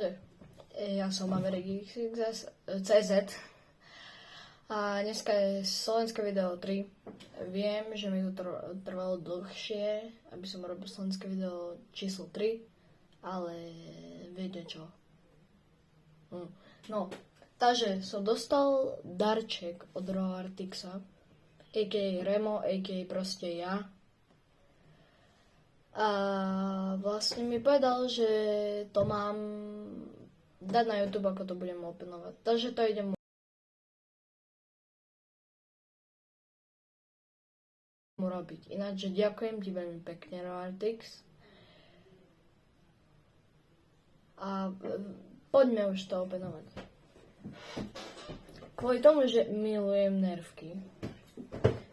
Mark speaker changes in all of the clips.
Speaker 1: Čaute, ja som Maverick CZ a dneska je slovenské video 3. Viem, že mi to trvalo dlhšie, aby som robil slovenské video číslo 3, ale viete čo. No, takže som dostal darček od Roartixa, a.k.a. Remo, a.k.a. proste ja. A vlastne mi povedal, že to mám dať na YouTube, ako to budem openovať. Takže to idem mu robiť. Ináč, ďakujem ti veľmi pekne, Roartix. A poďme už to openovať. Kvôli tomu, že milujem nervky,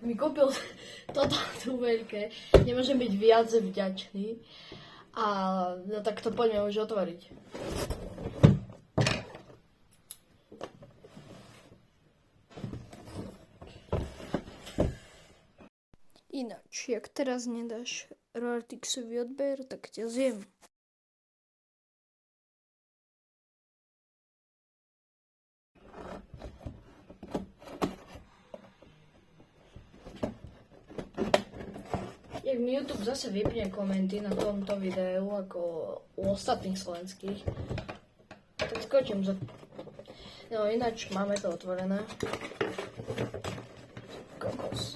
Speaker 1: mi kúpil toto tu veľké, nemôžem byť viac vďačný. A no tak to poďme už otvoriť. Ináč, jak teraz nedáš Roartixovi odber, tak ťa zjem. Jak mi YouTube zase vypne komenty na tomto videu, ako u ostatných slovenských, tak skočím za... No ináč máme to otvorené. Kokos.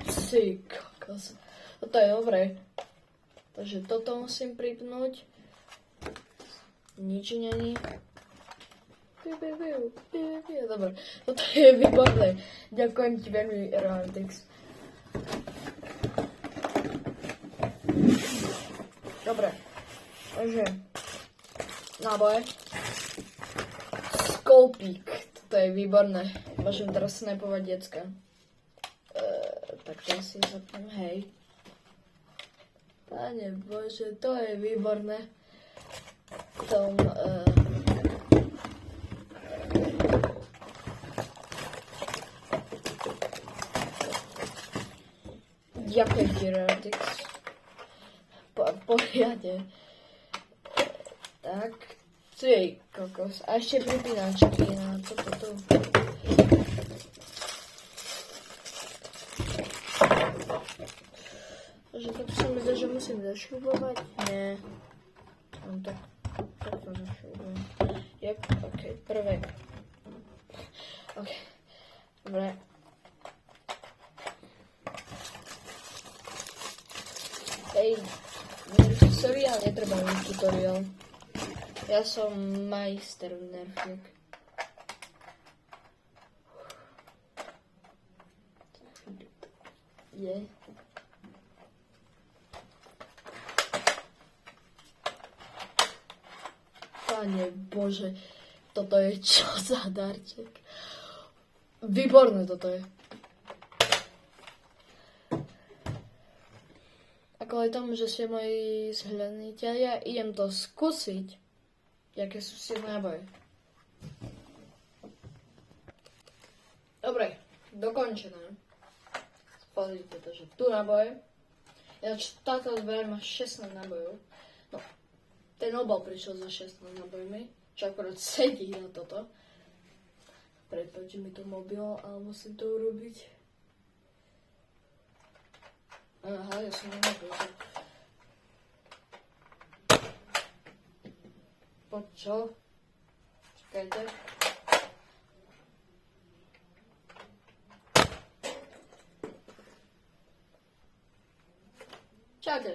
Speaker 1: Si kokos. Toto je dobré. Takže toto musím pripnúť. Nič není. Dobre, toto je výborné. Ďakujem ti veľmi, Roartix. Dobre, takže náboje. Skopík. Toto je výborné. Môžem teraz snipovať decka. Tak to si zapnem, hej. Pane Bože, to je výborné. Tom ďakujem ti, Roartix. Poriadne. Tak, ty kokos. A ešte pripínačky na toto tu. Takže to sa mi zdá, že musím zašrubovať. Nie. No tak. Takto zašrubujem. Jep, ok, prvé. Ok, dobre. Hej, sorry, ale netreba mi tutoriál. Ja som majster nerfiek. Je. Pane Bože, toto je čo za darček? Výborné toto je. A kvôli tomu, že ste moji zhľadniteľia, idem to skúsiť, jaké sú si náboje. Dobre, dokončené. Pozrite to, že tu náboje. Táto zber má 16 nábojov. No. Ten obal prišiel za 16 nábojmi, čo akorát sedí na toto. Prepáč, mi to mobil, ale musím to urobiť. Aha, ja som nemobil. Poď čo? Čakajte. Čaute.